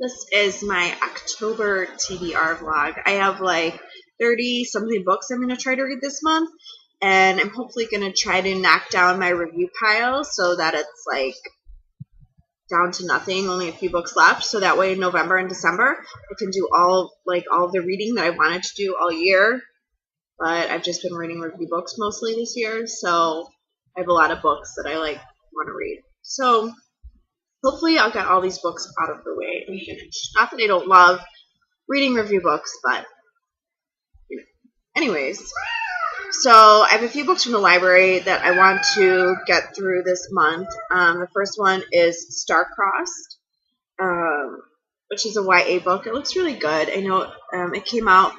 This is my October TBR vlog. I have like 30 something books I'm going to try to read this month, and I'm hopefully going to try to knock down my review pile so that it's like down to nothing, only a few books left, so that way in November and December I can do all of the reading that I wanted to do all year. But I've just been reading review books mostly this year, so I have a lot of books that I want to read. So hopefully I'll get all these books out of the way and finished. Not that I don't love reading review books, but anyways. So I have a few books from the library that I want to get through this month. The first one is Star-Crossed, which is a YA book. It looks really good. I know it came out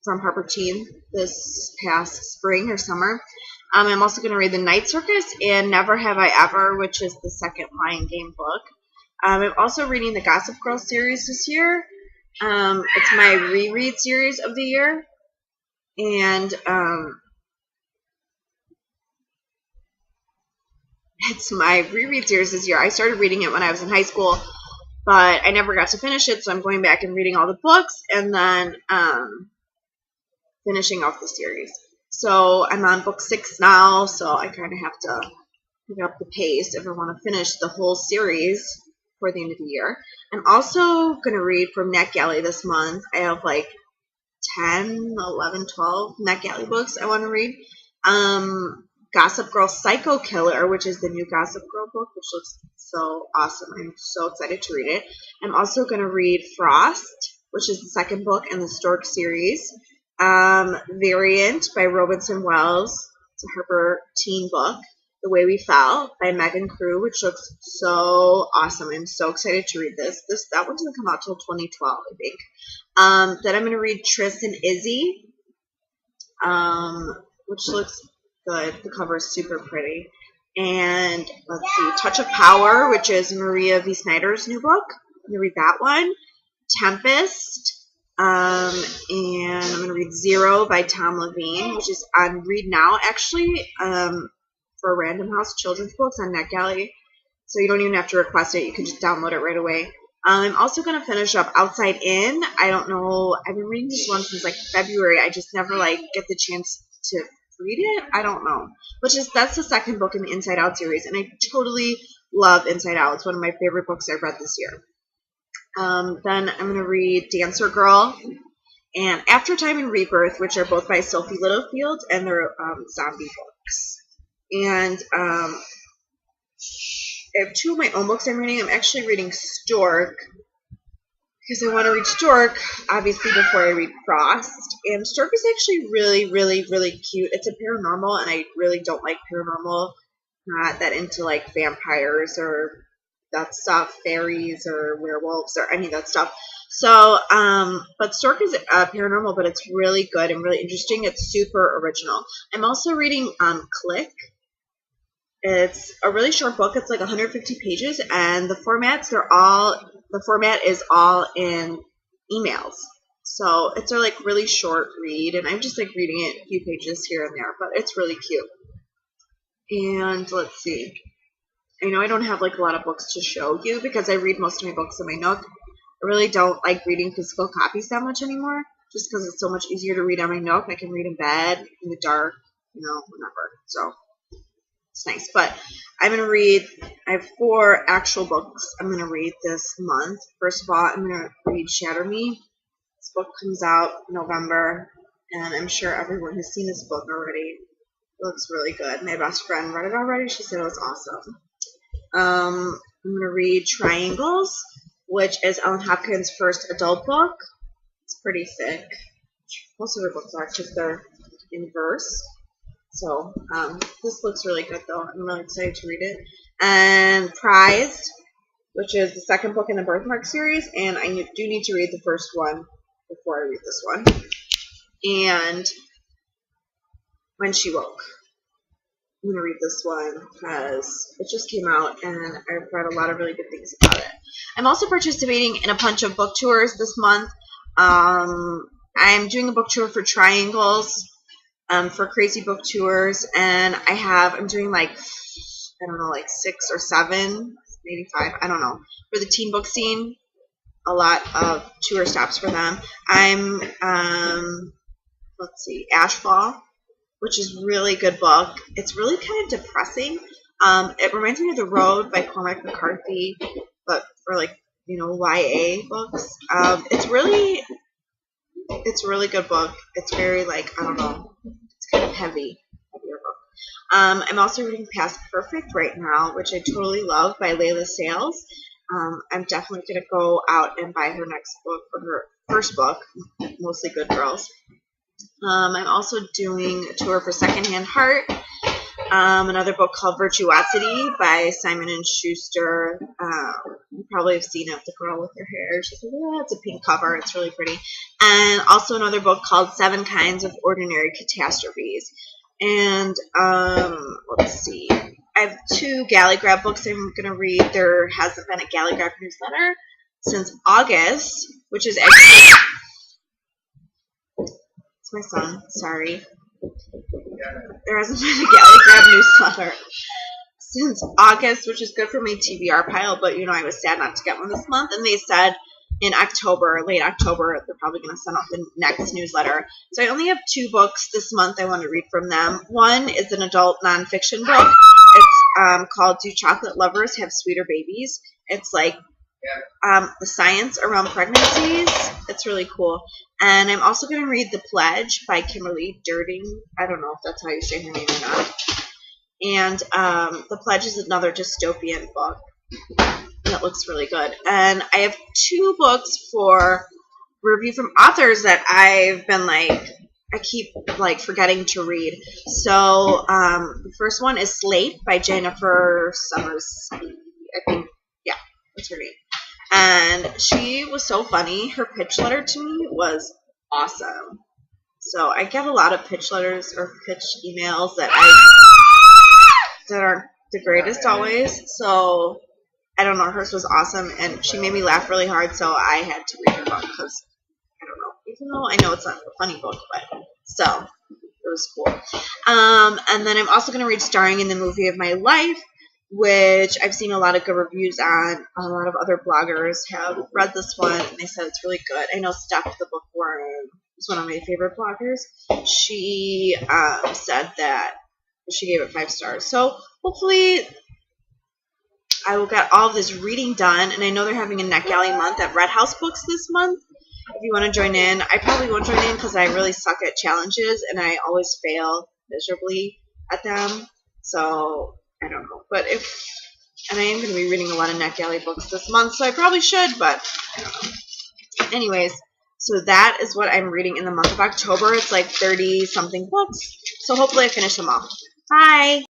from Harper Teen this past spring or summer. I'm also going to read The Night Circus and Never Have I Ever, which is the second Lion Game book. I'm also reading the Gossip Girl series this year. It's my reread series of the year. And it's my reread series this year. I started reading it when I was in high school, but I never got to finish it, so I'm going back and reading all the books and then finishing off the series. So I'm on book 6 now, so I kind of have to pick up the pace if I want to finish the whole series for the end of the year. I'm also going to read from NetGalley this month. I have like 10, 11, 12 NetGalley books I want to read. Gossip Girl Psycho Killer, which is the new Gossip Girl book, which looks so awesome. I'm so excited to read it. I'm also going to read Frost, which is the second book in the Stork series. Variant by Robinson Wells. It's a Harper Teen book. The Way We Fell by Megan Crew, which looks so awesome. I'm so excited to read this. That one doesn't come out till 2012, I think. Then I'm going to read Tris and Izzy, which looks good. The cover is super pretty. And let's see, Touch of Power, which is Maria V. Snyder's new book. I'm going to read that one. Tempest. And I'm going to read Zero by Tom Levine, which is on Read Now, actually, for Random House children's books on NetGalley. So you don't even have to request it. You can just download it right away. I'm also going to finish up Outside In. I don't know. I've been reading this one since like February. I just never get the chance to read it. I don't know. That's the second book in the Inside Out series, and I totally love Inside Out. It's one of my favorite books I've read this year. Then I'm going to read Dancer Girl and After Time and Rebirth, which are both by Sophie Littlefield, and they're zombie books. And I have two of my own books I'm reading. I'm actually reading Stork because I want to read Stork, obviously, before I read Frost. And Stork is actually really, really, really cute. It's a paranormal, and I really don't like paranormal. Not that into like vampires or that stuff, fairies or werewolves or any of that stuff. So, but Stork is paranormal, but it's really good and really interesting. It's super original. I'm also reading Click. It's a really short book. It's like 150 pages, and the format is all in emails. So it's a like really short read, and I'm just like reading it a few pages here and there, but it's really cute. And let's see. I know I don't have like a lot of books to show you because I read most of my books in my Nook. I really don't like reading physical copies that much anymore, just because it's so much easier to read on my Nook. I can read in bed, in the dark, whenever. So it's nice. But I'm going to read, I have 4 actual books I'm going to read this month. First of all, I'm going to read Shatter Me. This book comes out in November, and I'm sure everyone has seen this book already. It looks really good. My best friend read it already. She said it was awesome. I'm going to read Triangles, which is Ellen Hopkins' first adult book. It's pretty thick. Most of her books are because they're in verse. So this looks really good, though. I'm really excited to read it. And Prized, which is the second book in the Birthmark series, and I do need to read the first one before I read this one. And When She Woke. I'm going to read this one because it just came out and I've read a lot of really good things about it. I'm also participating in a bunch of book tours this month. I'm doing a book tour for Triangles, for Crazy Book Tours, and I'm doing like 6 or 7, maybe 5, I don't know, for the teen book scene. a lot of tour stops for them. I'm, let's see, Ashfall, which is a really good book. It's really kind of depressing. It reminds me of The Road by Cormac McCarthy, but for like, YA books. It's a really good book. It's very like, I don't know, it's kind of heavier book. I'm also reading Past Perfect right now, which I totally love, by Layla Sales. I'm definitely going to go out and buy her next book, or her first book, Mostly Good Girls. I'm also doing a tour for Secondhand Heart, another book called Virtuosity by Simon & Schuster. You probably have seen it, the girl with her hair. She's like, yeah, it's a pink cover. It's really pretty. And also another book called 7 Kinds of Ordinary Catastrophes. And let's see. I have 2 Galley Grab books I'm going to read. There hasn't been a Galley Grab newsletter since August, which is actually... It's my son. Sorry. There hasn't been a Galley Grab newsletter since August, which is good for my TBR pile, but I was sad not to get one this month, and they said in October, late October, they're probably going to send out the next newsletter. So I only have 2 books this month I want to read from them. One is an adult nonfiction book. It's called Do Chocolate Lovers Have Sweeter Babies? It's like the science around pregnancies. It's really cool. And I'm also going to read The Pledge by Kimberly Durding. I don't know if that's how you say her name or not. And The Pledge is another dystopian book that looks really good. And I have 2 books for review from authors that I've been I keep forgetting to read. So the first one is Slate by Jennifer Summers. I think, yeah, that's her name. And she was so funny. Her pitch letter to me was awesome. So I get a lot of pitch letters or pitch emails that aren't the greatest always. So I don't know. Hers was awesome, and she made me laugh really hard. So I had to read her book because I don't know. Even though I know it's not a funny book, but still, it was cool. And then I'm also going to read Starring in the Movie of My Life, which I've seen a lot of good reviews on. A lot of other bloggers have read this one, and they said it's really good. I know Steph, the bookworm, is one of my favorite bloggers. She said that she gave it 5 stars. So hopefully I will get all of this reading done, and I know they're having a NetGalley month at Red House Books this month. If you want to join in, I probably won't join in because I really suck at challenges, and I always fail miserably at them. So I don't know. But and I am going to be reading a lot of NetGalley books this month, so I probably should, but I don't know. Anyways, so that is what I'm reading in the month of October. It's 30-something books, so hopefully I finish them all. Bye!